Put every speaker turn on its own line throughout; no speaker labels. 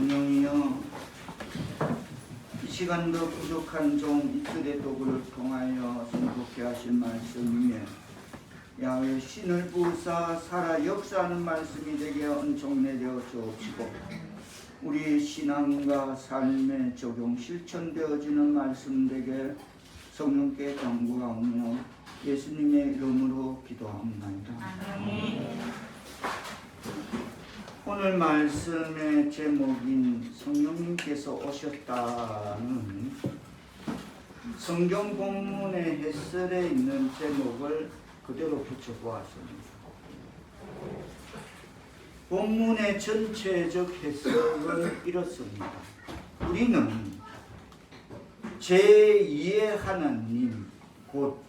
성령이여, 이 시간도 부족한 종 이틀의 도구를 통하여 성독케 하신 말씀 위에 야외 신을 부으사 살아 역사하는 말씀이 되게 은총 내려 주옵시고, 우리 신앙과 삶에 적용 실천되어지는 말씀 되게 성령께 간구하오며 예수님의 이름으로 기도합니다. 아멘. 오늘 말씀의 제목인 성령님께서 오셨다는 성경 본문의 해설에 있는 제목을 그대로 붙여보았습니다. 본문의 전체적 해석은 이렇습니다. 우리는 제2의 하나님, 곧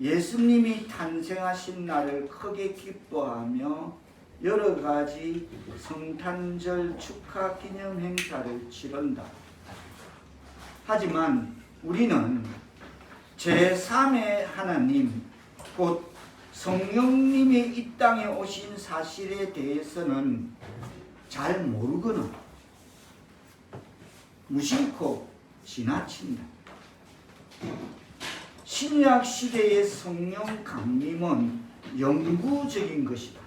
예수님이 탄생하신 날을 크게 기뻐하며 여러 가지 성탄절 축하 기념 행사를 치른다. 하지만 우리는 제3의 하나님, 곧 성령님이 이 땅에 오신 사실에 대해서는 잘 모르거나 무심코 지나친다. 신약 시대의 성령 강림은 영구적인 것이다.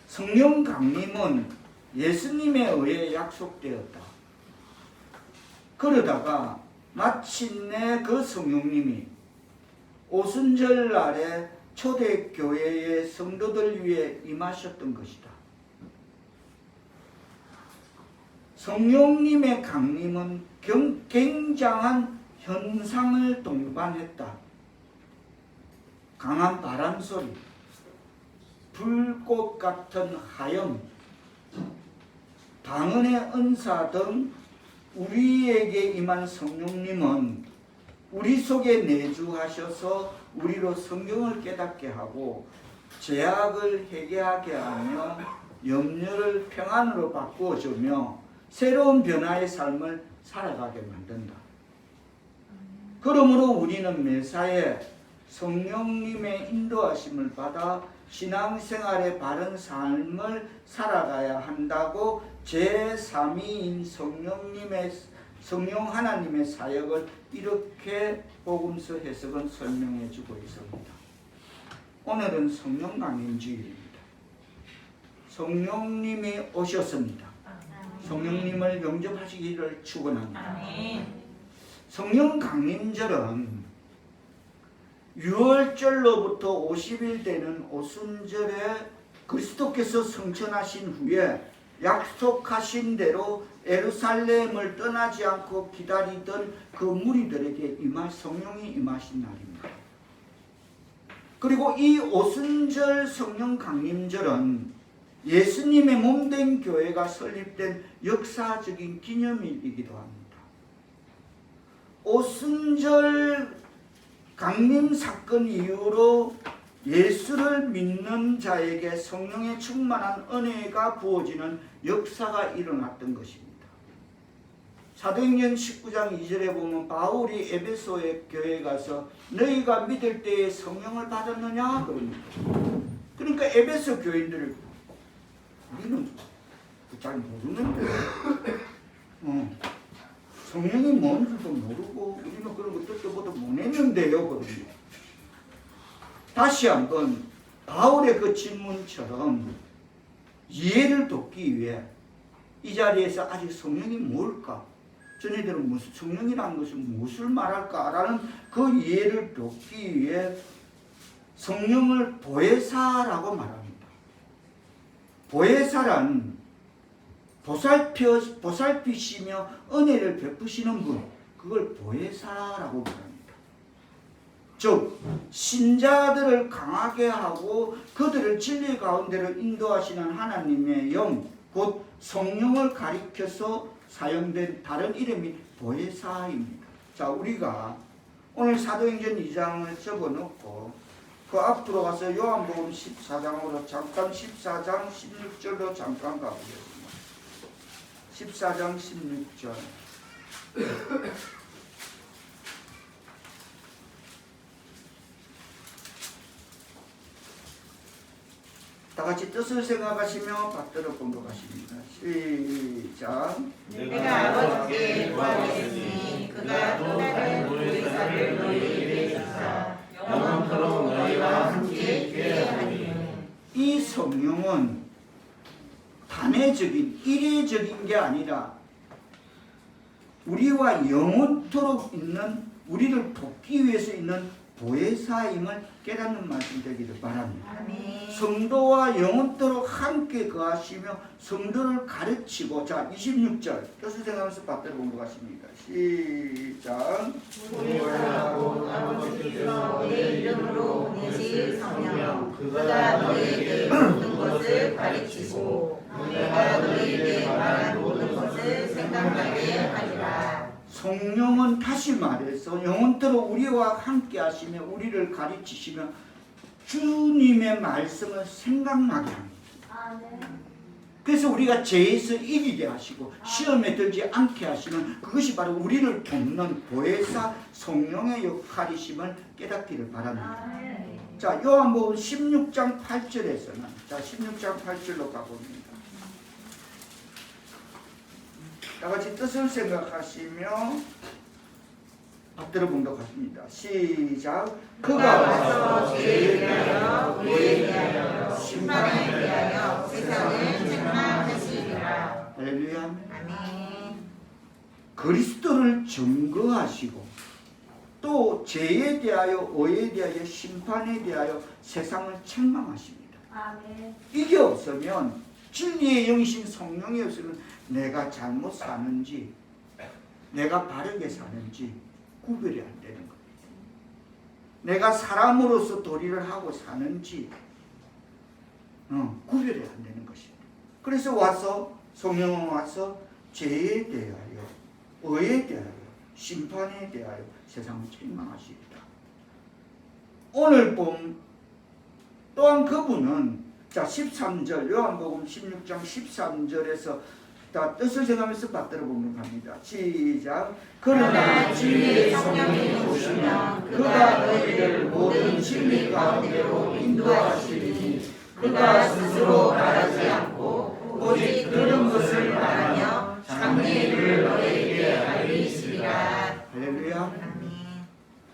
성령 강림은 예수님에 의해 약속되었다. 그러다가 마침내 그 성령님이 오순절 날에 초대교회의 성도들 위해 임하셨던 것이다. 성령님의 강림은 굉장한 현상을 동반했다. 강한 바람소리, 불꽃 같은 하염, 방언의 은사 등 우리에게 임한 성령님은 우리 속에 내주하셔서 우리로 성경을 깨닫게 하고 죄악을 회개하게 하며 염려를 평안으로 바꾸어주며 새로운 변화의 삶을 살아가게 만든다. 그러므로 우리는 매사에 성령님의 인도하심을 받아 신앙생활의 바른 삶을 살아가야 한다고 제3위인 성령 하나님의 사역을 이렇게 복음서 해석은 설명해 주고 있습니다. 오늘은 성령 강림주일입니다. 성령님이 오셨습니다. 성령님을 영접하시기를 축원합니다. 성령 강림절은 6월절로부터 50일 되는 오순절에 그리스도께서 승천하신 후에 약속하신 대로 예루살렘을 떠나지 않고 기다리던 그 무리들에게 성령이 임하신 날입니다. 그리고 이 오순절 성령 강림절은 예수님의 몸된 교회가 설립된 역사적인 기념일이기도 합니다. 오순절 강림 사건 이후로 예수를 믿는 자에게 성령의 충만한 은혜가 부어지는 역사가 일어났던 것입니다. 사도행전 19장 2절에 보면 바울이 에베소의 교회에 가서 너희가 믿을 때에 성령을 받았느냐 그럽니다. 그러니까 에베소 교인들을 우리는 잘 모르는데 성령이 뭔 줄도 모르고 우리는 그런 거 뜻도 보도 못했는데요 그러면 다시 한번 바울의 그 질문처럼 이해를 돕기 위해 이 자리에서 아직 성령이 뭘까? 저희들은 무슨 성령이라는 것은 무엇을 말할까라는 그 이해를 돕기 위해 성령을 보혜사라고 말합니다. 보혜사란 보살피시며 은혜를 베푸시는 분, 그걸 보혜사라고 말합니다. 즉 신자들을 강하게 하고 그들을 진리 가운데로 인도하시는 하나님의 영, 곧 성령을 가리켜서 사용된 다른 이름이 보혜사입니다. 자, 우리가 오늘 사도행전 2장을 접어놓고 그 앞으로 가서 요한복음 14장으로 잠깐 14장 16절로 잠깐 가보겠습니다. 14장 16절 다 같이 뜻을 생각하시며 받들어 공독하십니다. 시작.
내가 아버지께 구하겠으니 그가 또 다른 보혜사를 너희에게 주사 영원토록 너희와 함께 있게 하리니.
이 성령은 단회적인 일회적인 게 아니라 우리와 영원토록 있는, 우리를 돕기 위해서 있는 보혜사임을 깨닫는 말씀 되기를 바랍니다.
아멘.
성도와 영원토록 함께 거하시며 성도를 가르치고, 자 26절 뜻을 생각하면서 받들어 공부하십니다. 시작.
보혜사라고 아버지께서 내 이름으로 보내실 성령 그가 너희에게 모든 것을 가르치고 내가 너희에게 말한 모든 것을 생각나게 하리라.
성령은 다시 말해서 영원토록 우리와 함께 하시며 우리를 가르치시며 주님의 말씀을 생각나게 합니다. 그래서 우리가 죄에서 이기게 하시고 시험에 들지 않게 하시는 그것이 바로 우리를 돕는 보혜사 성령의 역할이심을 깨닫기를 바랍니다. 자, 요한복음 16장 8절에서는, 자 16장 8절로 가봅니다. 다 같이 뜻을 생각하시며 받들어 공독하십니다. 시작. 그가 와서
죄에 대하여 의에 대하여 심판에 대하여 세상을 책망하시리라.
할렐루야.
아멘.
그리스도를 증거하시고 또 죄에 대하여 의에 대하여 심판에 대하여 세상을 책망하십니다. 이게 없으면, 진리의 영이신 성령이 없으면 내가 잘못 사는지 내가 바르게 사는지 구별이 안 되는 겁니다. 내가 사람으로서 도리를 하고 사는지 구별이 안 되는 것입니다. 그래서 와서 성령은 와서 죄에 대하여 의에 대하여 심판에 대하여 세상을 책망하시리라. 오늘 본 또한 그분은, 자 13절 요한복음 16장 13절에서 다 뜻을 정하면서 받들어 공독합니다. 시작.
그러나 진리의 성령이 오시면 그가 너희를 모든 진리 가운데로 인도하시리니 그가 스스로 말하지 않고 오직 들은 것을 말하며 장래일을 너희에게 알리시리라.
할렐루야.
아멘.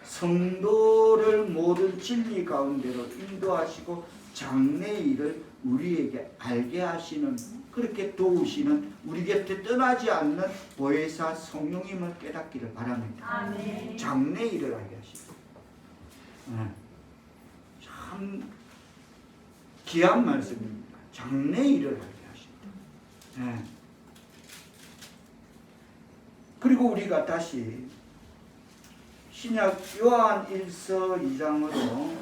성도를 모든 진리 가운데로 인도하시고 장래일을 우리에게 알게 하시는, 그렇게 도우시는, 우리 곁에 떠나지 않는 보혜사 성령님을 깨닫기를 바랍니다.
아멘.
장래일을 알게 하시고, 참 귀한 말씀입니다. 장래일을 알게 하신다. 그리고 우리가 다시 신약 요한 1서 2장으로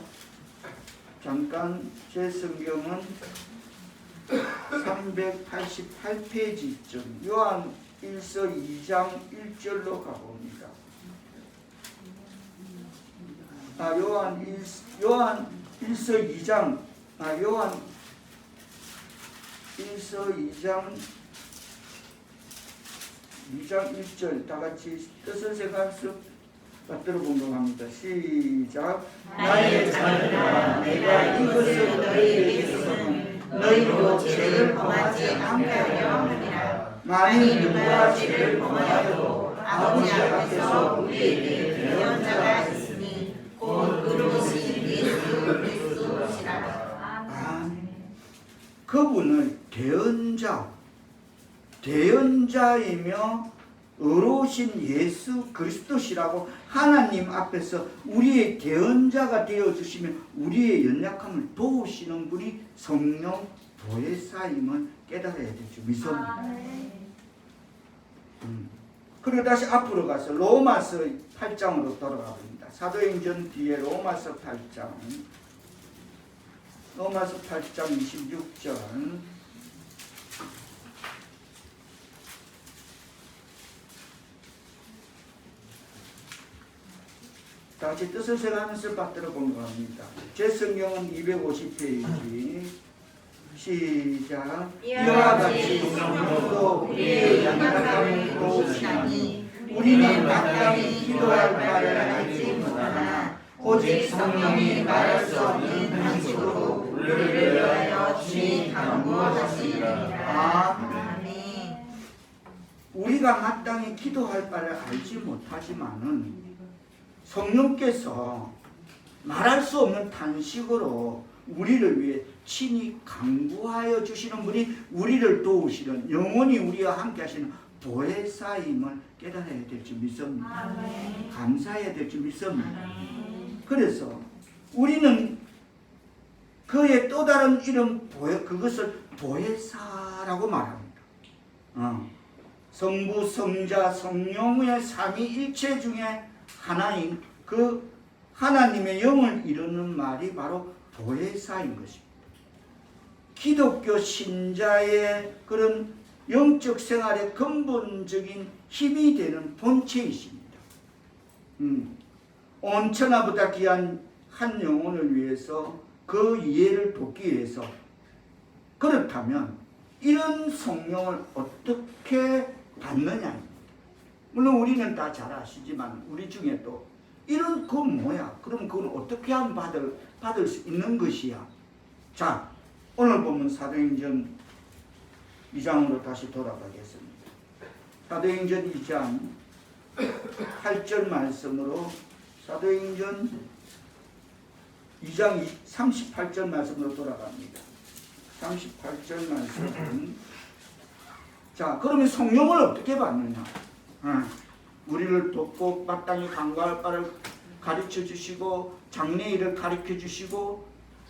잠깐, 제 성경은 388페이지쯤 요한 1서 2장 1절로 가봅니다. 요한 1서 2장, 요한 1서 2장 1절 다 같이 뜻을 생각해서 받들어 공독합니다. 시작.
나의 자녀들아 내가 이것을 너희에게 쓰는 너희로 죄를 범하지 않게 하려 함이라. 만일 누가 죄를 범하여도 아버지 앞에서 우리에게 대언자가 있으니 곧 의로우신 예수 그리스도시라.
그분을 대언자이며 의로우신 예수 그리스도시라고 하나님 앞에서 우리의 대언자가 되어주시며 우리의 연약함을 도우시는 분이 성령 보혜사임을 깨달아야 되죠. 미소입니다. 그리고 다시 앞으로 가서 로마서 8장으로 돌아가 봅니다. 사도행전 뒤에 로마서 8장 26절 다 같이 뜻을 생각하면서 받들어 공부합니다. 제 성경은 250페이지. 시작.
이와 같이 성령도 우리의 연약함을 도우시나니 우리는 마땅히 기도할 바를 알지 못하나 오직 성령이 말할 수 없는 방식으로 우리를 위하여
우리가 마땅히 기도할 바를 알지 못하지만은 성령께서 말할 수 없는 탄식으로 우리를 위해 친히 강구하여 주시는 분이 우리를 도우시는, 영원히 우리와 함께 하시는 보혜사임을 깨달아야 될 줄 믿습니다. 감사해야 될 줄 믿습니다. 그래서 우리는 그의 또 다른 이름 그것을 보혜사라고 말합니다. 성부, 성자, 성령의 삼위일체 중에 하나인 그 하나님의 영을 이루는 말이 바로 보혜사인 것입니다. 기독교 신자의 그런 영적 생활의 근본적인 힘이 되는 본체이십니다. 온 천하보다 귀한 한 영혼을 위해서 그 이해를 돕기 위해서, 그렇다면 이런 성령을 어떻게 받느냐. 물론 우리는 다 잘 아시지만 우리 중에 또 이런 그 뭐야? 그럼 그건 어떻게 하면 받을 수 있는 것이야? 자, 오늘 보면 사도행전 2장으로 다시 돌아가겠습니다. 사도행전 2장 8절 말씀으로, 사도행전 2장 38절 말씀으로 돌아갑니다. 38절 말씀. 자, 그러면 성령을 어떻게 받느냐? 우리를 돕고 마땅히 간구할 바를 가르쳐 주시고 장래일을 가르쳐 주시고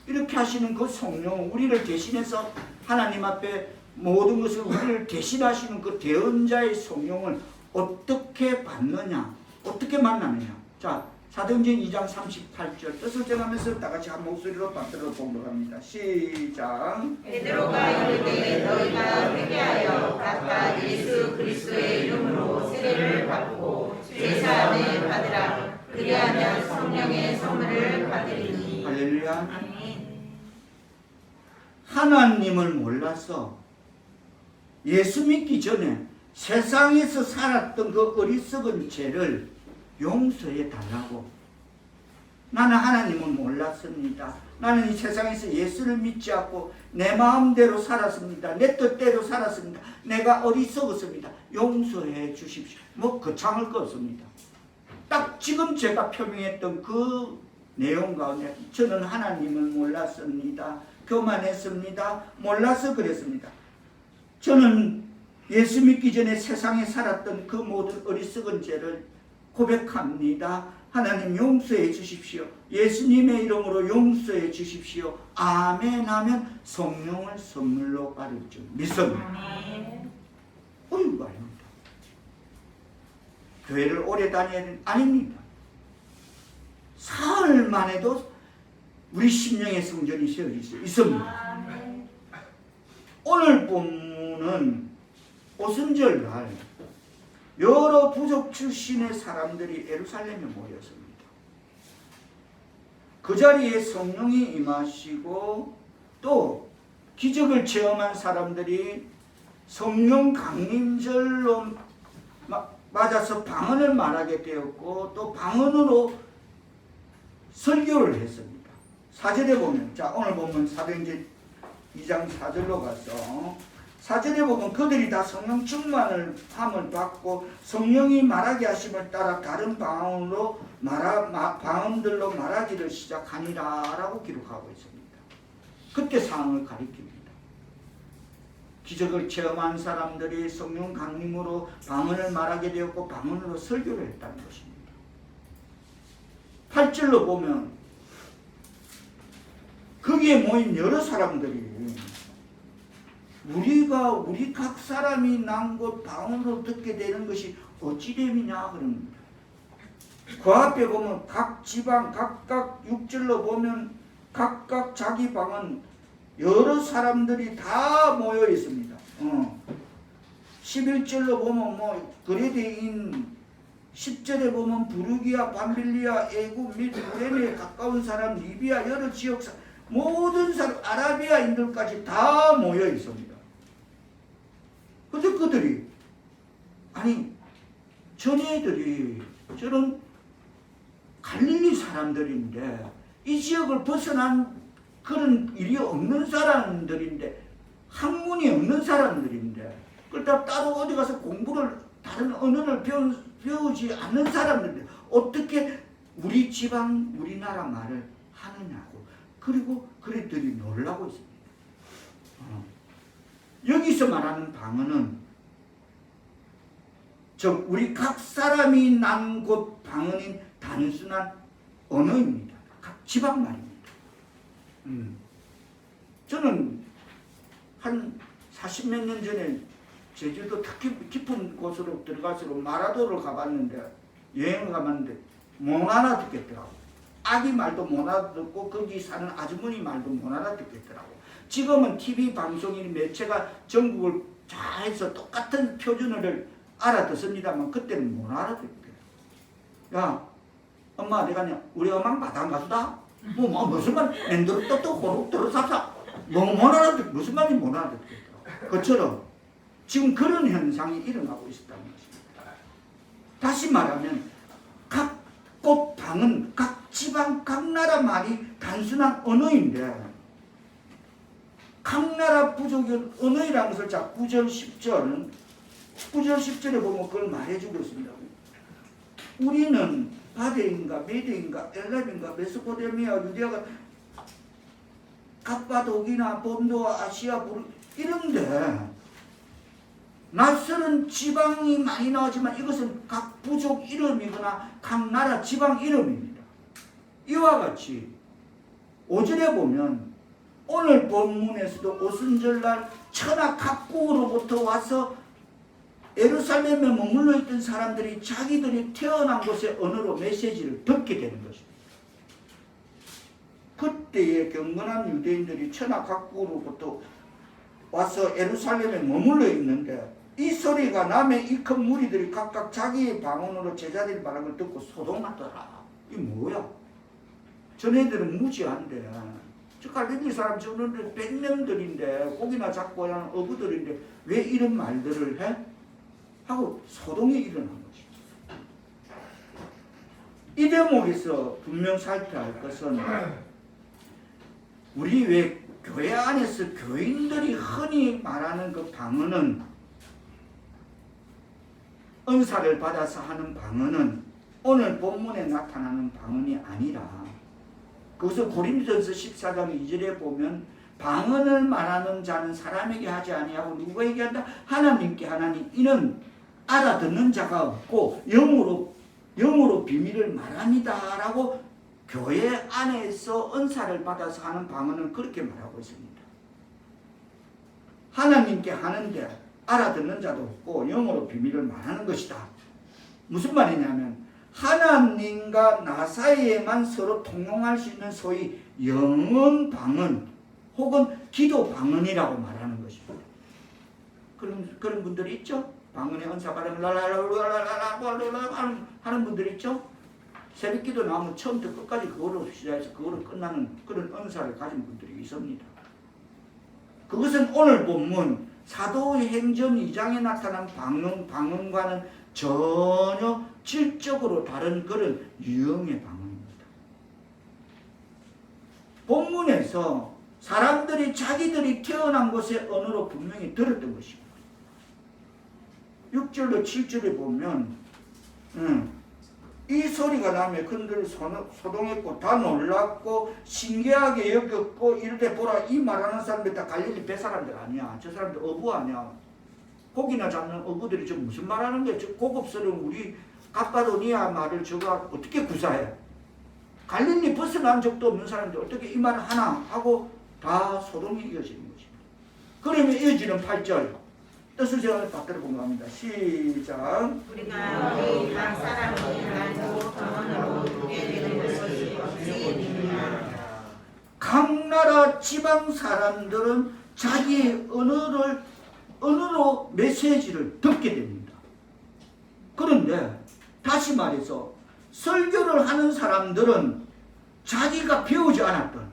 이렇게 하시는 그 성령, 우리를 대신해서 하나님 앞에 모든 것을 우리를 대신하시는 그 대언자의 성령을 어떻게 받느냐, 어떻게 만나느냐. 자, 사도행전 2장 38절 뜻을 정하면서 다 같이 한 목소리로 받들어 보도록 합니다. 시작.
베드로가 이르되 너희가 회개하여 각각 예수 그리스도의 이름으로 세례를 받고 죄사함을 받으라. 그리하면 성령의 선물을 받으리니.
할렐루야.
아멘.
하나님을 몰라서 예수 믿기 전에 세상에서 살았던 그 어리석은 죄를 용서해 달라고. 나는 하나님을 몰랐습니다. 나는 이 세상에서 예수를 믿지 않고 내 마음대로 살았습니다. 내 뜻대로 살았습니다. 내가 어리석었습니다. 용서해 주십시오. 뭐 거창할 거 없습니다. 딱 지금 제가 표명했던 그 내용 가운데 저는 하나님을 몰랐습니다. 교만했습니다. 몰라서 그랬습니다. 저는 예수 믿기 전에 세상에 살았던 그 모든 어리석은 죄를 고백합니다. 하나님 용서해 주십시오. 예수님의 이름으로 용서해 주십시오. 아멘 하면 성령을 선물로 받을 줄 믿습니다. 어려운 거 아닙니다. 교회를 오래 다녀야 되는 아닙니다. 사흘만 해도 우리 심령의 성전이 세워질 수 있습니다. 오늘 본문은 오순절날 여러 부족 출신의 사람들이 예루살렘에 모였습니다. 그 자리에 성령이 임하시고 또 기적을 체험한 사람들이 성령 강림절로 맞아서 방언을 말하게 되었고 또 방언으로 설교를 했습니다. 4절에 보면, 자 오늘 보면 사도행전 2장 4절로 가서 4절에 보면 그들이 다 성령 충만을 함을 받고 성령이 말하게 하심을 따라 다른 방언들로 말하기를 시작하니라 라고 기록하고 있습니다. 그때 상황을 가리킵니다. 기적을 체험한 사람들이 성령 강림으로 방언을 말하게 되었고 방언으로 설교를 했다는 것입니다. 8절로 보면 거기에 모인 여러 사람들이 우리 각 사람이 난 곳 방언으로 듣게 되는 것이 어찌 됨이냐 그럽니다. 그 앞에 보면 각 지방 각각 6절로 보면 각각 자기 방언 여러 사람들이 다 모여 있습니다. 11절로 보면 뭐 그레데인, 10절에 보면 부르기아, 밤빌리아, 애굽 및 우레네에 가까운 사람, 리비아 여러 지역 모든 사람 아라비아인들까지 다 모여 있습니다. 근데 그들이 아니 전애들이 저런 갈릴리 사람들인데 이 지역을 벗어난 그런 일이 없는 사람들인데 학문이 없는 사람들인데 그러다 따로 어디 가서 공부를 다른 언어를 배우지 않는 사람들 어떻게 우리 지방 우리나라 말을 하느냐고. 그리고 그들이 놀라고 있습니다. 여기서 말하는 방언은 우리 각 사람이 난 곳 방언인 단순한 언어입니다. 각 지방 말입니다. 저는 한 40몇 년 전에 제주도 특히 깊은 곳으로 들어가서 마라도를 가봤는데, 여행을 가봤는데 못 알아듣겠더라고. 아기 말도 못 알아듣고 거기 사는 아주머니 말도 못 알아듣겠더라고. 지금은 TV 방송이 매체가 전국을 다 해서 똑같은 표준어를 알아듣습니다만 그때는 못 알아듣겠더라고. 야 엄마 내가 우리 엄마 마당 가수다? 뭐 무슨 말 랜드로 또또 호록 들어사사 못 알아듣 무슨 말인지 못 알아듣겠더라고. 그처럼 지금 그런 현상이 일어나고 있었다는 것입니다. 다시 말하면 각 곳 방은 각 지방 각 나라 말이 단순한 언어인데, 각 나라 부족의 언어이라는 것을 자 9절 10절에 보면 그걸 말해주고 있습니다. 우리는 바데인가 메데인가 엘람인가 메소포타미아 유대아가 갑바도기나 본도와 아시아 이런데 낯설은 지방이 많이 나오지만 이것은 각 부족 이름이거나 각 나라 지방 이름입니다. 이와 같이 5절에 보면 오늘 본문에서도 오순절날 천하 각국으로부터 와서 예루살렘에 머물러 있던 사람들이 자기들이 태어난 곳의 언어로 메시지를 듣게 되는 것입니다. 그때의 경건한 유대인들이 천하 각국으로부터 와서 예루살렘에 머물러 있는데 이 소리가 남의 이 큰 무리들이 각각 자기의 방언으로 제자들이 말하는 걸 듣고 소동하더라. 이 뭐야? 전애들은 무지한데, 저 갈릴리 사람 저는 100명들인데 고기나 잡고 하는 어부들인데 왜 이런 말들을 해? 하고 소동이 일어난 것입니다. 이 대목에서 분명 살펴야 할 것은 우리 왜 교회 안에서 교인들이 흔히 말하는 그 방언은, 은사를 받아서 하는 방언은 오늘 본문에 나타나는 방언이 아니라, 그것을 고린도전서 14장 2절에 보면 방언을 말하는 자는 사람에게 하지 아니하고 누구에게 한다? 하나님께 하나니 이는 알아듣는 자가 없고 영으로 비밀을 말합니다 라고 교회 안에서 은사를 받아서 하는 방언은 그렇게 말하고 있습니다. 하나님께 하는데 알아듣는 자도 없고 영으로 비밀을 말하는 것이다. 무슨 말이냐면 하나님과 나 사이에만 서로 통용할 수 있는 소위 영혼 방언 혹은 기도 방언이라고 말하는 것입니다. 그런 분들이 있죠? 방언의 은사 받으면 랄랄랄랄랄랄랄랄 하는 분들이 있죠? 새벽기도 나오면 처음부터 끝까지 그거로 시작해서 그거로 끝나는 그런 은사를 가진 분들이 있습니다. 그것은 오늘 본문 사도의 행전 2장에 나타난 방언과는 전혀 질적으로 다른 그런 유형의 방언입니다. 본문에서 사람들이 자기들이 태어난 곳의 언어로 분명히 들었던 것입니다. 6절로 7절에 보면 이 소리가 나며 그들 소동했고 다 놀랐고 신기하게 여겼고 이르되 보라 이 말하는 사람들 다 갈릴리 배 사람들 아니야. 저 사람들 어부 아니야. 고기나 잡는 어부들이 지금 무슨 말하는 거야. 저 고급스러운 우리 갑바도니아 말을 저가 어떻게 구사해. 갈릴리 벗어난 적도 없는 사람들 어떻게 이 말을 하나 하고 다 소동이 이어지는 것입니다. 그러면 이어지는 8절 뜻을 제가 받들어 본 겁니다. 시작.
우리가 우리 각 사람이 알고 방언으로 듣게 되는 것이 어찌 믿느냐.
각 나라 지방 사람들은 자기의 언어로 메시지를 듣게 됩니다. 그런데 다시 말해서 설교를 하는 사람들은 자기가 배우지 않았던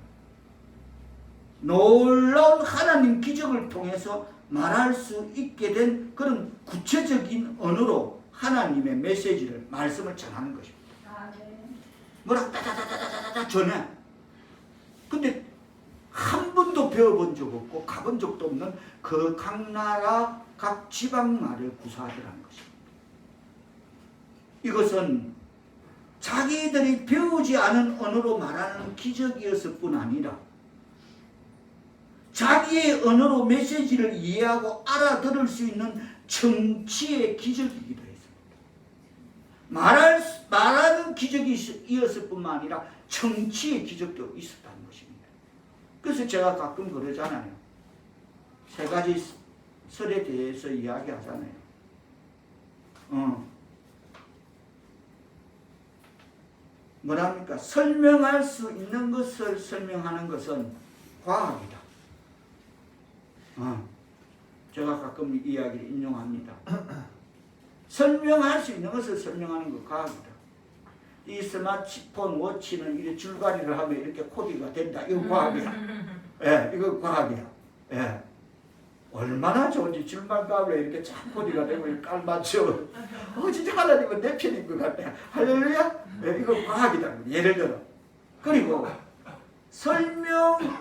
놀라운 하나님 기적을 통해서 말할 수 있게 된 그런 구체적인 언어로 하나님의 메시지를 말씀을 전하는 것입니다. 뭐라 따다다다다다 전해. 근데 한 번도 배워본 적 없고 가본 적도 없는 그 각 나라 각 지방 말을 구사하더라는 것입니다. 이것은 자기들이 배우지 않은 언어로 말하는 기적이었을 뿐 아니라 자기의 언어로 메시지를 이해하고 알아들을 수 있는 정치의 기적이기도 했습니다. 말하는 기적이었을 뿐만 아니라 정치의 기적도 있었다는 것입니다. 그래서 제가 가끔 그러잖아요. 세 가지 설에 대해서 이야기하잖아요. 뭐랍니까? 설명할 수 있는 것을 설명하는 것은 과학이다. 제가 가끔 이 이야기를 인용합니다. 설명할 수 있는 것을 설명하는 것 과학이다. 이 스마트폰 워치는 이렇게 줄다리를 하면 이렇게 코디가 된다. 이거 과학이야. 예, 이거 과학이야. 예. 얼마나 좋은지 줄만 가면 이렇게 쫙 코디가 되고 깔맞죠. 진짜 하나님은 내 편인 것 같아. 할렐루야. 예, 이거 과학이다. 예를 들어. 그리고 설명할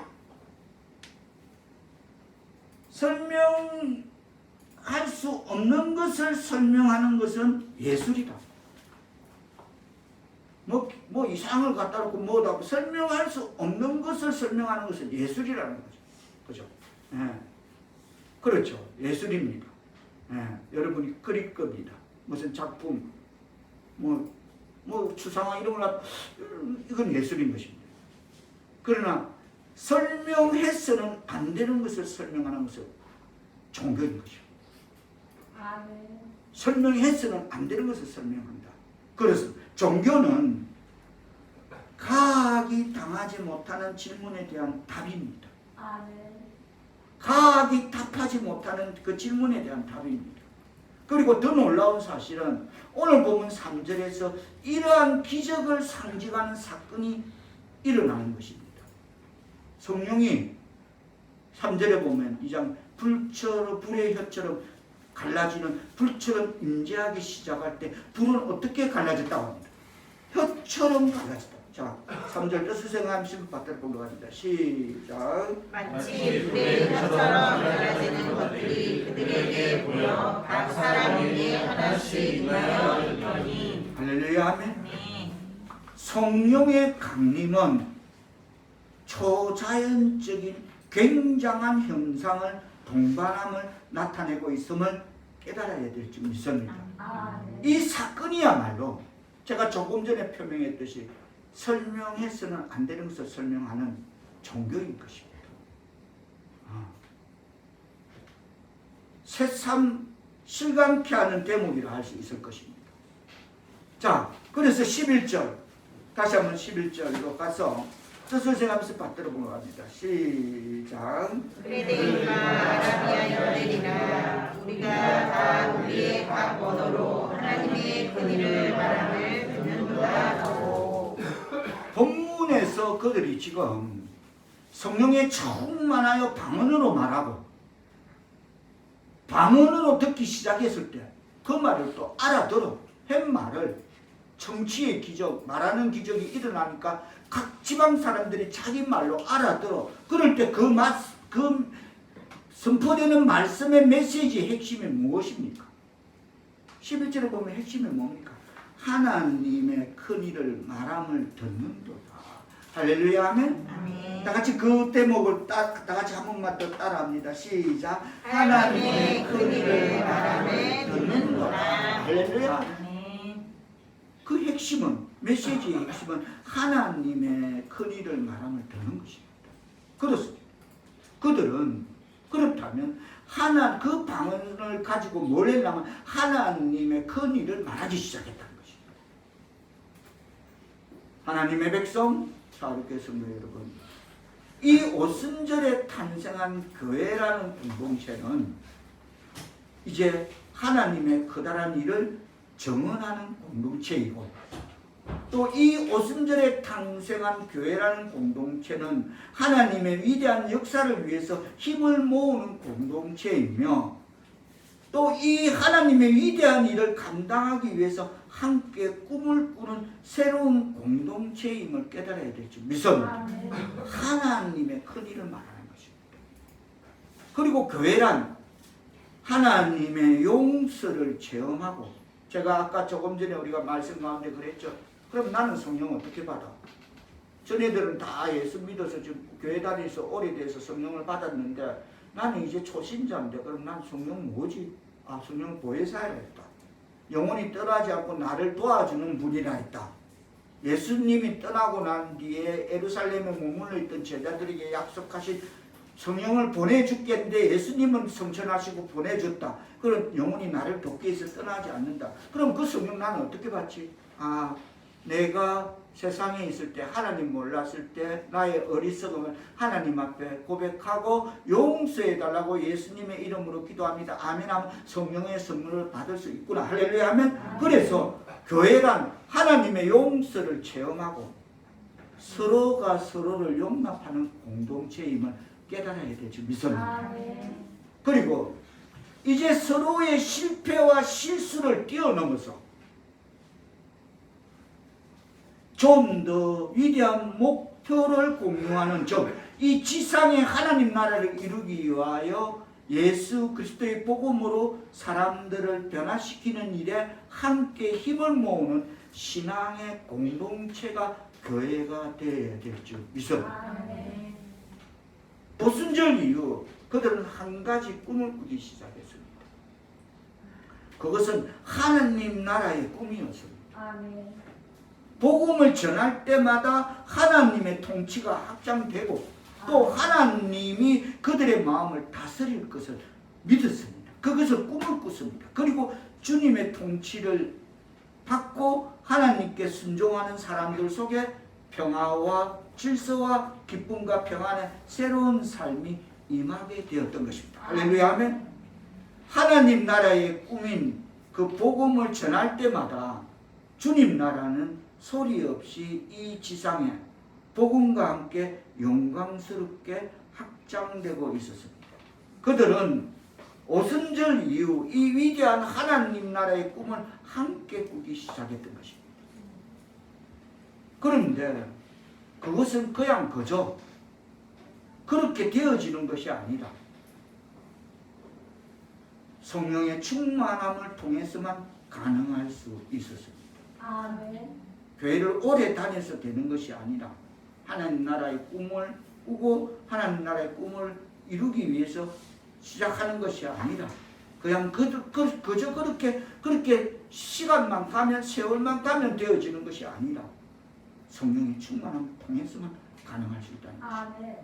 수 없는 것을 설명하는 것은 예술이다. 뭐 이상을 갖다 놓고 뭐라고 설명할 수 없는 것을 설명하는 것은 예술이라는 거죠. 그죠? 예. 그렇죠. 예술입니다. 예. 여러분이 그릴 겁니다. 무슨 작품, 추상화 이런 걸 이건 예술인 것입니다. 그러나 설명해서는 안 되는 것을 설명하는 것은 종교인 것이죠. 설명해서는 안 되는 것을 설명한다. 그래서 종교는 과학이 당하지 못하는 질문에 대한 답입니다. 과학이 답하지 못하는 그 질문에 대한 답입니다. 그리고 더 놀라운 사실은 오늘 보면 3절에서 이러한 기적을 상징하는 사건이 일어나는 것입니다. 성령이 3절에 보면 이 장 불의 혀처럼 갈라지는 불처럼 임재하기 시작할 때 불은 어떻게 갈라졌다고 합니다. 혀처럼 갈라졌다. 자, 3절 수생하시면 받도록 공부합니다. 시작.
마치 불의 혀처럼 갈라지는 것들이 그들에게 보여 각 사람에게 하나씩 인하여 있더니.
할렐루야 아멘. 성령의 강림은 초자연적인 굉장한 현상을 동반함을 나타내고 있음을 깨달아야 될 줄 믿습니다. 이 사건이야말로 제가 조금 전에 표명했듯이 설명해서는 안 되는 것을 설명하는 종교인 것입니다. 새삼 실감케 하는 대목이라 할 수 있을 것입니다. 자, 그래서 11절 다시 한번 11절로 가서 뜻을 생각하면서 받들어 보러 갑니다. 시작.
그레데이가 아라비아 열대리라 우리가 다 우리의 각 언어로 하나님의 권위를 말함을 듣는도다 하고.
본문에서 그들이 지금 성령에 충만하여 방언으로 말하고 방언으로 듣기 시작했을 때 그 말을 또 알아들어 한 말을 정치의 기적, 말하는 기적이 일어나니까 각 지방 사람들이 자기 말로 알아들어. 그럴 때 그 선포되는 말씀의 메시지의 핵심이 무엇입니까? 11절에 보면 핵심이 뭡니까? 하나님의 큰일을 말함을 듣는도다. 할렐루야 아멘.
아멘.
다 같이 그 대목을 다 같이 한 번만 더 따라합니다. 시작.
하나님의 큰일을 말함을 듣는도다.
할렐루야.
아멘.
그 핵심은 메시지의 핵심은 하나님의 큰일을 말함을 듣는 것입니다. 그렇습니다. 그들은 그렇다면 그 방언을 가지고 뭘 했냐면 하나님의 큰일을 말하기 시작했다는 것입니다. 하나님의 백성 사랑하는 성도 여러분, 이 오순절에 탄생한 교회라는 공동체는 이제 하나님의 커다란 일을 증언하는 공동체이고 또 이 오순절에 탄생한 교회라는 공동체는 하나님의 위대한 역사를 위해서 힘을 모으는 공동체이며 또 이 하나님의 위대한 일을 감당하기 위해서 함께 꿈을 꾸는 새로운 공동체임을 깨달아야 될 줄 믿습니다. 하나님의 큰 일을 말하는 것입니다. 그리고 교회란 하나님의 용서를 체험하고 제가 아까 조금 전에 우리가 말씀 가운데 그랬죠. 그럼 나는 성령 어떻게 받아? 전애들은 다 예수 믿어서 지금 교회 다니면서 오래돼서 성령을 받았는데 나는 이제 초신자인데 그럼 난 성령 뭐지? 아, 성령 보혜사라 했다. 영혼이 떠나지 않고 나를 도와주는 분이라 했다. 예수님이 떠나고 난 뒤에 예루살렘에 머물러 있던 제자들에게 약속하신 성령을 보내줄겠는데 예수님은 성천하시고 보내줬다. 그럼 영혼이 나를 돕기 위해서 떠나지 않는다. 그럼 그 성령 나는 어떻게 받지? 아, 내가 세상에 있을 때 하나님 몰랐을 때 나의 어리석음을 하나님 앞에 고백하고 용서해달라고 예수님의 이름으로 기도합니다. 아멘 하면 성령의 선물을 받을 수 있구나. 할렐루야 하면 그래서 교회란 하나님의 용서를 체험하고 서로가 서로를 용납하는 공동체임을 깨달아야 되죠. 믿습니다. 그리고 이제 서로의 실패와 실수를 뛰어넘어서 좀 더 위대한 목표를 공유하는 이 지상의 하나님 나라를 이루기 위하여 예수 그리스도의 복음으로 사람들을 변화시키는 일에 함께 힘을 모으는 신앙의 공동체가 교회가 되어야 될줄 믿습니다. 오순절 이후 그들은 한 가지 꿈을 꾸기 시작했습니다. 그것은 하나님 나라의 꿈이었습니다. 복음을 전할 때마다 하나님의 통치가 확장되고 또 하나님이 그들의 마음을 다스릴 것을 믿었습니다. 그것을 꿈을 꿨습니다. 그리고 주님의 통치를 받고 하나님께 순종하는 사람들 속에 평화와 질서와 기쁨과 평안의 새로운 삶이 임하게 되었던 것입니다. 할렐루야 하면 하나님 나라의 꿈인 그 복음을 전할 때마다 주님 나라는 소리 없이 이 지상에 복음과 함께 영광스럽게 확장되고 있었습니다. 그들은 오순절 이후 이 위대한 하나님 나라의 꿈을 함께 꾸기 시작했던 것입니다. 그런데 그것은 그냥 그저 그렇게 되어지는 것이 아니라 성령의 충만함을 통해서만 가능할 수 있었습니다. 교회를 오래 다녀서 되는 것이 아니라 하나님 나라의 꿈을 꾸고 하나님 나라의 꿈을 이루기 위해서 시작하는 것이 아니라 그냥 그저 그렇게 시간만 가면 세월만 가면 되어지는 것이 아니라 성령의 충만함을 통해서만 가능할 수 있다는 것입니다.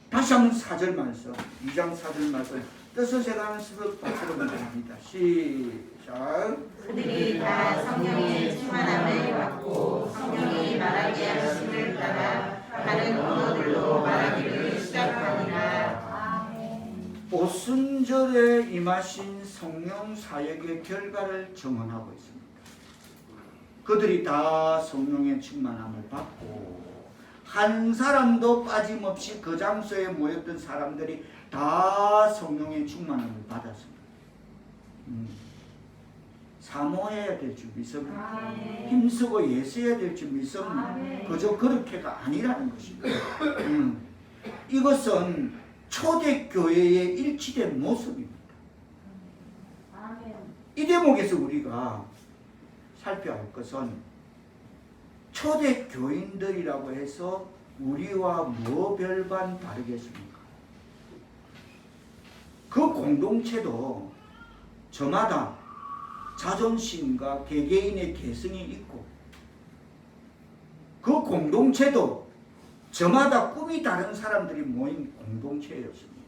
다시 한번 4절 말씀 2장 4절 말씀 뜻을 제가 하는 습을 박수로 합니다. 시작.
그들이 다 성령의 충만함을 받고 성령이 말하게 하심을 따라 다른 언어들로 말하기를 시작하니라.
오순절에 임하신 성령 사역의 결과를 증언하고 있습니다. 그들이 다 성령의 충만함을 받고 한 사람도 빠짐없이 그 장소에 모였던 사람들이 다 성령의 충만함을 받았습니다. 사모해야 될 줄 믿습니다. 힘쓰고 예수해야 될 줄 믿습니다. 그저 그렇게가 아니라는 것입니다. 이것은 초대교회의 일치된 모습입니다. 이 대목에서 우리가 살펴야 할 것은 초대교인들이라고 해서 우리와 뭐 별반 다르겠습니까? 그 공동체도 저마다 자존심과 개개인의 개성이 있고 그 공동체도 저마다 꿈이 다른 사람들이 모인 공동체였습니다.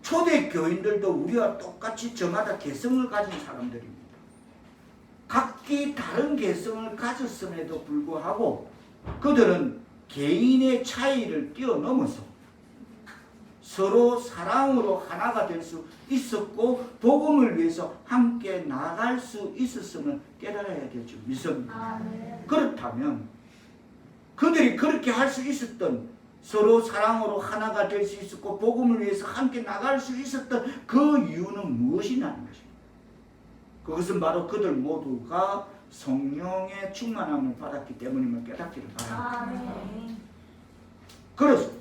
초대교인들도 우리와 똑같이 저마다 개성을 가진 사람들입니다. 각기 다른 개성을 가졌음에도 불구하고 그들은 개인의 차이를 뛰어넘어서 서로 사랑으로 하나가 될 수 있었고 복음을 위해서 함께 나갈 수 있었음을 깨달아야 될 줄 믿습니다. 그렇다면 그들이 그렇게 할 수 있었던 서로 사랑으로 하나가 될 수 있었고 복음을 위해서 함께 나갈 수 있었던 그 이유는 무엇이냐는 것입니다. 그것은 바로 그들 모두가 성령의 충만함을 받았기 때문임을 깨닫기를 바랍니다. 그래서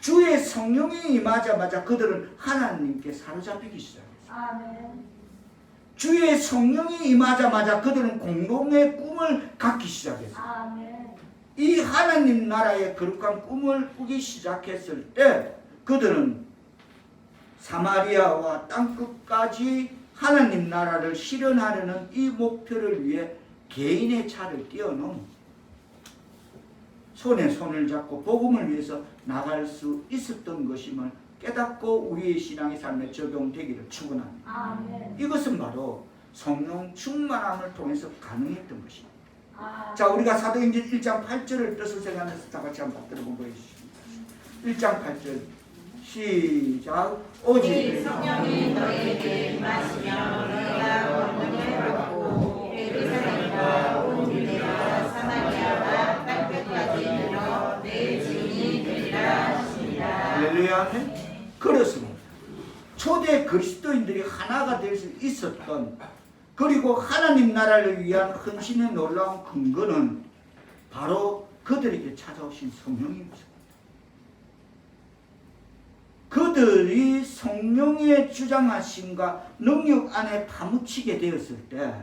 주의 성령이 임하자마자 그들은 하나님께 사로잡히기 시작했어요.
아멘.
주의 성령이 임하자마자 그들은 공동의 꿈을 갖기 시작했어요.
아멘.
이 하나님 나라의 거룩한 꿈을 꾸기 시작했을 때 그들은 사마리아와 땅끝까지 하나님 나라를 실현하려는 이 목표를 위해 개인의 차를 뛰어넘어 손에 손을 잡고 복음을 위해서 나갈 수 있었던 것임을 깨닫고 우리의 신앙의 삶에 적용되기를 축원합니다.
아멘.
이것은 바로 성령 충만함을 통해서 가능했던 것입니다.
아멘.
자, 우리가 사도행전 1장 8절을 뜻을 생각하면서 다 같이 한번 들어보고 보여주십니다. 1장 8절 시작. 오직
성령이 너에게 임하시며 너희가 권능을 받고 예루살렘과 온 유대와 사마리아와 땅끝까지 이르러 내 증인이 되리라 하시니라.
할렐루야. 그렇습니다. 초대 그리스도인들이 하나가 될 수 있었던, 그리고 하나님 나라를 위한 헌신의 놀라운 근거는 바로 그들에게 찾아오신 성령입니다. 그들이 성령의 주장하심과 능력 안에 파묻히게 되었을 때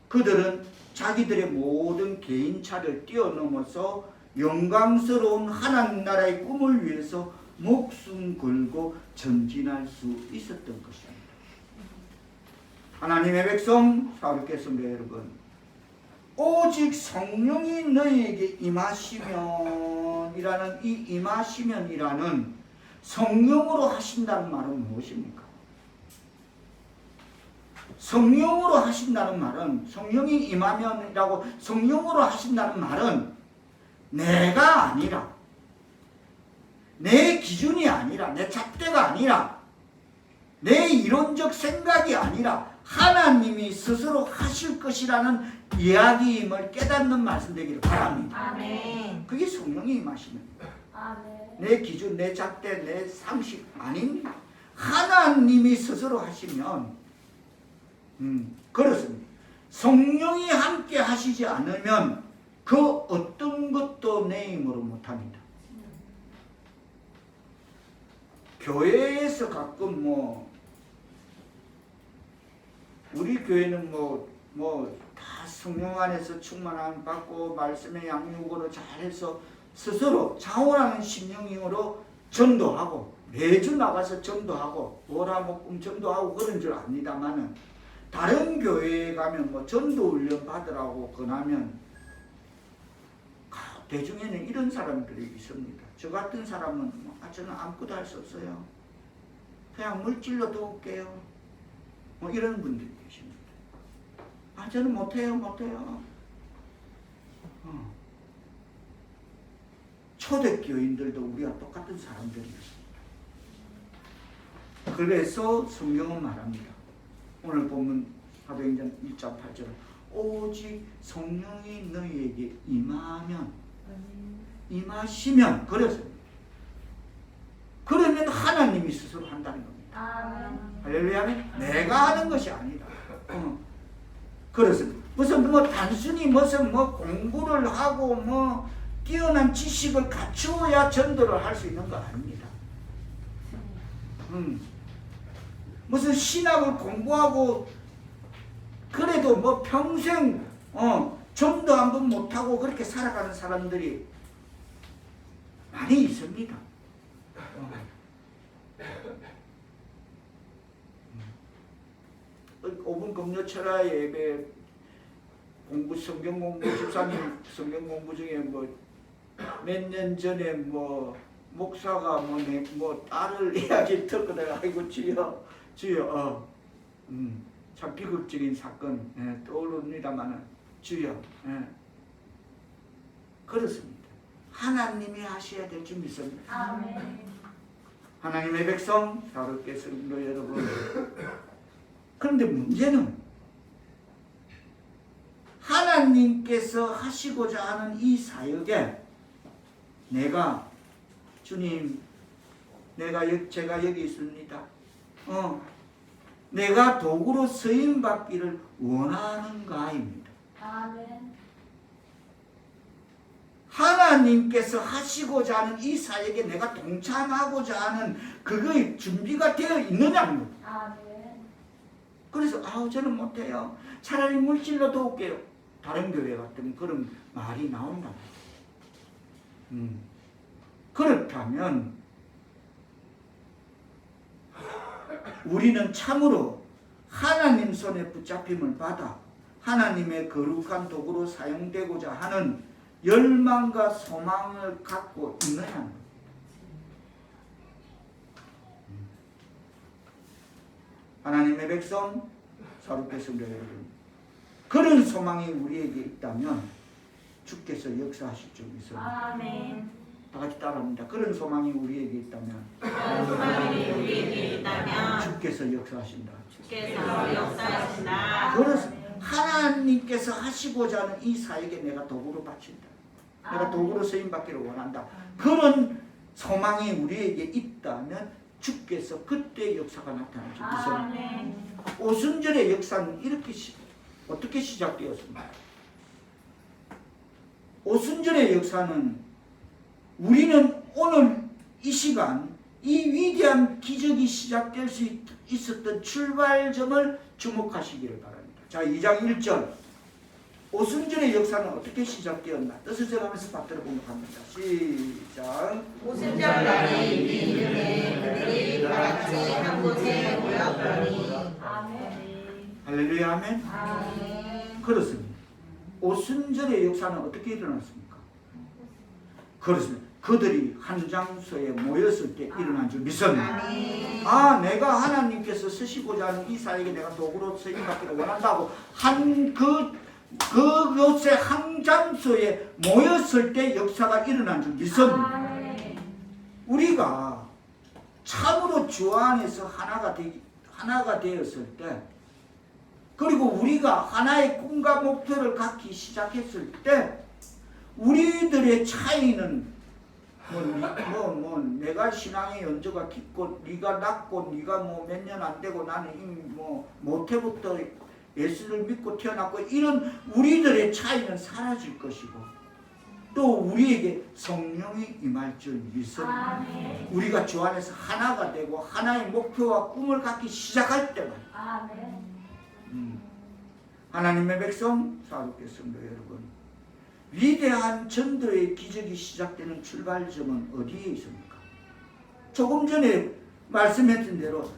그들은 자기들의 모든 개인차를 뛰어넘어서 영광스러운 하나님 나라의 꿈을 위해서 목숨 걸고 전진할 수 있었던 것입니다. 하나님의 백성, 사랑하는 성도 여러분, 오직 성령이 너희에게 임하시면이라는 이 임하시면이라는 성령으로 하신다는 말은 무엇입니까? 성령으로 하신다는 말은, 성령이 임하면이라고 성령으로 하신다는 말은 내가 아니라, 내 기준이 아니라, 내 잣대가 아니라, 내 이론적 생각이 아니라 하나님이 스스로 하실 것이라는 이야기임을 깨닫는 말씀 되기를 바랍니다.
아멘.
그게 성령이 임하시면
아멘.
내 기준, 내 잣대, 내 상식 아닙니다. 하나님이 스스로 하시면 그렇습니다. 성령이 함께 하시지 않으면 그 어떤 것도 내 힘으로 못합니다. 교회에서 가끔 우리 교회는 다 성령 안에서 충만함 받고 말씀의 양육으로 잘해서 스스로 자원하는 심령으로 전도하고 매주 나가서 전도하고 보라목금 전도하고 그런 줄 압니다만은 다른 교회에 가면 전도 훈련 받으라고 권하면 대중에는 이런 사람들이 있습니다. 저 같은 사람은 저는 아무것도 할 수 없어요. 그냥 물질로 도울게요. 이런 분들이 계십니다. 저는 못해요. 초대교인들도 우리와 똑같은 사람들이었습니다. 그래서 성경은 말합니다. 오늘 보면 사도행전 1장 8절 오직 성령이 너희에게 임하시면 그랬습니다. 그러면 하나님이 스스로 한다는 겁니다. 할렐루야. 내가 하는 것이 아니다. 그렇습니다. 무슨 단순히 공부를 하고 뛰어난 지식을 갖추어야 전도를 할 수 있는 거 아닙니다. 무슨 신학을 공부하고 그래도 평생 전도 한 번 못하고 그렇게 살아가는 사람들이 많이 있습니다. 5분 금요철야 예배 성경 공부 집사님 성경 공부 중에 몇 년 전에 목사가 딸을 이야기 듣거든. 아이고 주여 참 비극적인 사건 떠오릅니다만은 주여 그렇습니다. 하나님이 하셔야 될 줄 믿습니다.
아멘.
하나님의 백성, 사랑하는 성도 여러분. 그런데 문제는 하나님께서 하시고자 하는 이 사역에 내가 주님, 제가 여기 있습니다. 내가 도구로 쓰임 받기를 원하는가입니다.
아멘.
하나님께서 하시고자 하는 이 사역에 내가 동참하고자 하는 그거의 준비가 되어 있느냐는 겁니다.
아멘.
그래서 저는 못해요. 차라리 물질로 도울게요. 다른 교회 같으면 그런 말이 나온다. 그렇다면 우리는 참으로 하나님 손에 붙잡힘을 받아 하나님의 거룩한 도구로 사용되고자 하는 열망과 소망을 갖고 있느냐는 겁니다. 하나님의 백성, 사롭게 성도 여러분, 그런 소망이 우리에게 있다면 주께서 역사하실 줄 믿습니다.
아멘.
다 같이 따라합니다. 그런 소망이 우리에게 있다면 주께서 역사하신다.
주께서 역사하신다.
그래서 하나님께서 하시고자 하는 이 사역에 내가 도구로 바친다. 내가 도구로 쓰임받기를 원한다. 그런 소망이 우리에게 있다면 주께서 그때 역사가 나타날 줄 믿습니다. 오순절의 역사는 이렇게 어떻게 시작되었습니까? 오순절의 역사는 우리는 오늘 이 시간 이 위대한 기적이 시작될 수 있었던 출발점을 주목하시기를 바랍니다. 자, 2장 1절 오순절의 역사는 어떻게 시작되었나 뜻을 정하면서 받들어 보도록 합니다. 시작.
오순절 날에 이르되 그들이 다같이 한 곳에 모였더니. 아멘.
할렐루야. 아멘.
아멘.
그렇습니다. 오순절의 역사는 어떻게 일어났습니까? 그렇습니다. 그들이 한 장소에 모였을 때 일어난 줄 믿습니다. 내가 하나님께서 쓰시고자 하는 이 사역에 내가 도구로 쓰임받기를 원한다고 한 그곳에 한 장소에 모였을 때 역사가 일어난 줄 믿습니다. 우리가 참으로 주 안에서 하나가 되었을 때, 그리고 우리가 하나의 꿈과 목표를 갖기 시작했을 때, 우리들의 차이는 내가 신앙의 연조가 깊고 네가 낮고 네가 몇 년 안 되고 나는 이미 모태부터 예수를 믿고 태어났고, 이런 우리들의 차이는 사라질 것이고, 또 우리에게 성령이 임할 줄 믿습니다. 우리가 주 안에서 하나가 되고 하나의 목표와 꿈을 갖기 시작할 때만 하나님의 백성, 사롭게 성도 여러분, 위대한 전도의 기적이 시작되는 출발점은 어디에 있습니까? 조금 전에 말씀했던 대로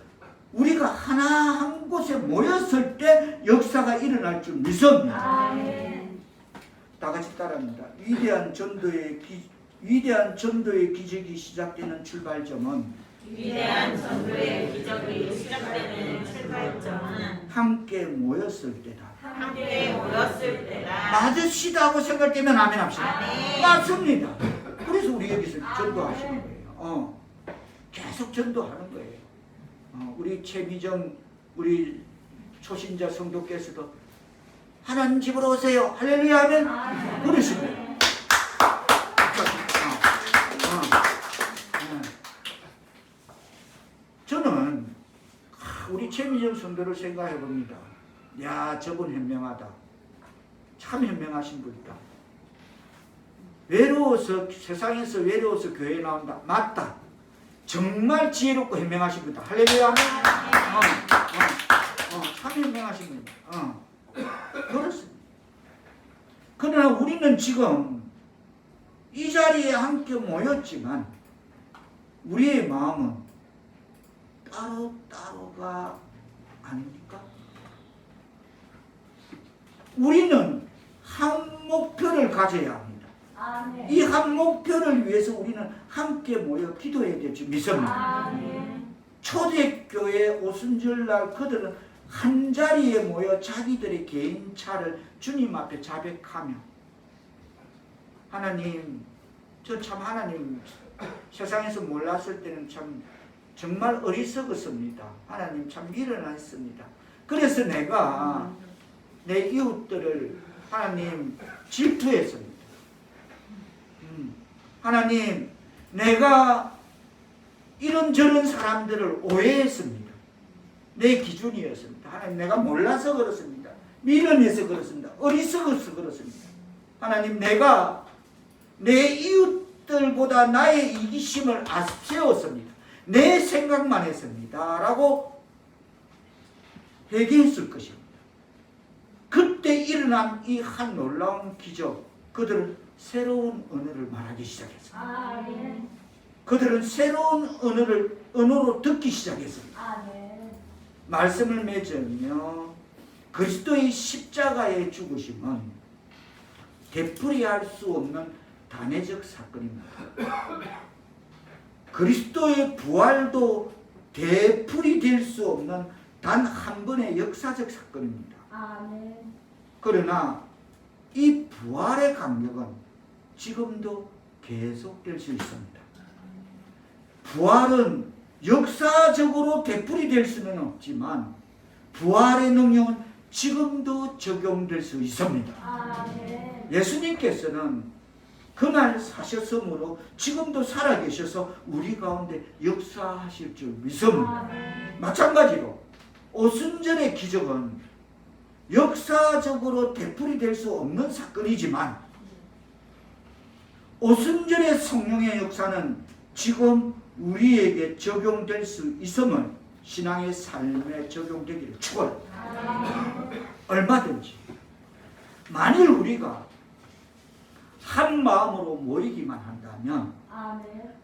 우리가 하나 한 곳에 모였을 때 역사가 일어날 줄 믿습니다. 다 같이 따라합니다. 위대한 전도의 기적이 시작되는 출발점은 함께 모였을 때다. 맞으시다고 생각되면 아멘 합시다. 맞습니다. 그래서 우리 여기서 전도하시는 거예요. 계속 전도하는 거예요. 우리 최미정 우리 초신자 성도께서도 하나님 집으로 오세요. 할렐루야 하면 그러시고요. 저는 우리 최미정 성도를 생각해 봅니다. 야, 저분 현명하다. 참 현명하신 분이다. 세상에서 외로워서 교회에 나온다. 맞다. 정말 지혜롭고 현명하신 분이다. 할렐루야. 참 현명하신 분이다. 그렇습니다. 그러나 우리는 지금 이 자리에 함께 모였지만 우리의 마음은 따로따로가 아닙니까? 우리는 한 목표를 가져야 합니다. 이 한 목표를 위해서 우리는 함께 모여 기도해야 될 줄 믿습니다. 초대교회 오순절날 그들은 한 자리에 모여 자기들의 개인 차를 주님 앞에 자백하며, 하나님, 저 참 하나님 세상에서 몰랐을 때는 참 정말 어리석었습니다. 하나님 참 미련했습니다. 그래서 내가 내 이웃들을 하나님 질투했습니다. 하나님, 내가 이런저런 사람들을 오해했습니다. 내 기준이었습니다. 하나님, 내가 몰라서 그렇습니다. 미련해서 그렇습니다. 어리석어서 그렇습니다. 하나님, 내가 내 이웃들보다 나의 이기심을 앞세웠습니다. 내 생각만 했습니다. 라고 회개했을 것입니다. 그때 일어난 이 한 놀라운 기적, 그들은 새로운 언어를 말하기 시작했습니다. 그들은 새로운 언어로 듣기 시작했습니다. 말씀을 맺으며 그리스도의 십자가의 죽으심은 되풀이할 수 없는 단회적 사건입니다. 그리스도의 부활도 되풀이될 수 없는 단 한 번의 역사적 사건입니다. 그러나 이 부활의 강력은 지금도 계속될 수 있습니다. 부활은 역사적으로 되풀이될 수는 없지만 부활의 능력은 지금도 적용될 수 있습니다. 예수님께서는 그날 사셨으므로 지금도 살아계셔서 우리 가운데 역사하실 줄 믿습니다. 마찬가지로 오순절의 기적은 역사적으로 되풀이될 수 없는 사건이지만 오순절의 성령의 역사는 지금 우리에게 적용될 수 있음을 신앙의 삶에 적용되기를 축원합니다. 얼마든지 만일 우리가 한 마음으로 모이기만 한다면,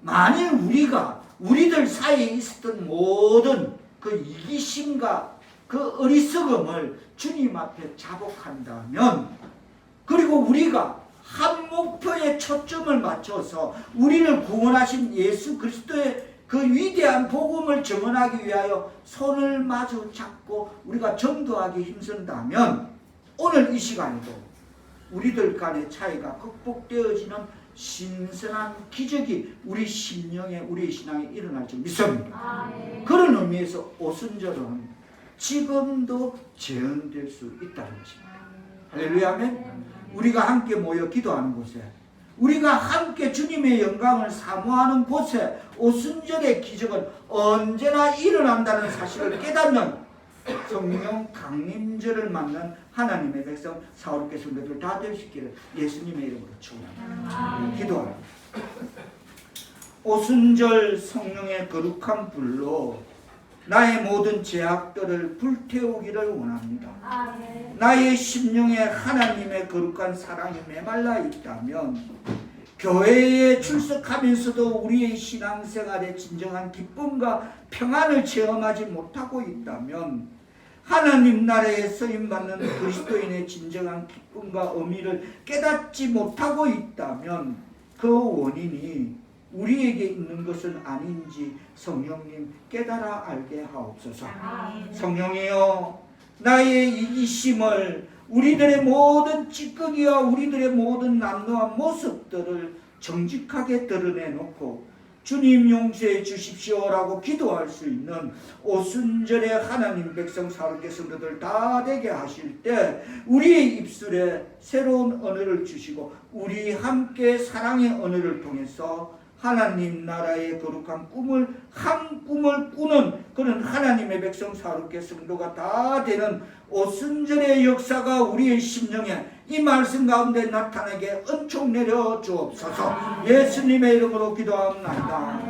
만일 우리가 우리들 사이에 있었던 모든 그 이기심과 그 어리석음을 주님 앞에 자복한다면, 그리고 우리가 한 목표에 초점을 맞춰서 우리를 구원하신 예수 그리스도의 그 위대한 복음을 증언하기 위하여 손을 마주 잡고 우리가 전도하기 힘쓴다면 오늘 이 시간에도 우리들 간의 차이가 극복되어지는 신선한 기적이 우리 심령에, 우리 신앙에 일어날 줄 믿습니다. 그런 의미에서 오순절은 지금도 재현될 수 있다는 것입니다. 할렐루야, 아멘. 우리가 함께 모여 기도하는 곳에, 우리가 함께 주님의 영광을 사모하는 곳에 오순절의 기적은 언제나 일어난다는 사실을 깨닫는 성령 강림절을 맞는 하나님의 백성 사울교회 성도들 다 될 수 있기를 예수님의 이름으로 축원합니다. 기도합니다. 오순절 성령의 거룩한 불로 나의 모든 죄악들을 불태우기를 원합니다. 나의 심령에 하나님의 거룩한 사랑이 메말라 있다면, 교회에 출석하면서도 우리의 신앙생활에 진정한 기쁨과 평안을 체험하지 못하고 있다면, 하나님 나라에 쓰임받는 그리스도인의 진정한 기쁨과 의미를 깨닫지 못하고 있다면 그 원인이 우리에게 있는 것은 아닌지 성령님 깨달아 알게 하옵소서. 성령이여, 나의 이기심을, 우리들의 모든 찌꺼기와 우리들의 모든 남루한 모습들을 정직하게 드러내놓고 주님 용서해 주십시오라고 기도할 수 있는 오순절에 하나님 백성 사랑의 성도들 다 되게 하실 때 우리의 입술에 새로운 언어를 주시고 우리 함께 사랑의 언어를 통해서 하나님 나라의 거룩한 꿈을, 한 꿈을 꾸는 그런 하나님의 백성 사랑의 성도가 다 되는 오순절의 역사가 우리의 심령에 이 말씀 가운데 나타나게 은총 내려 주옵소서. 예수님의 이름으로 기도합니다.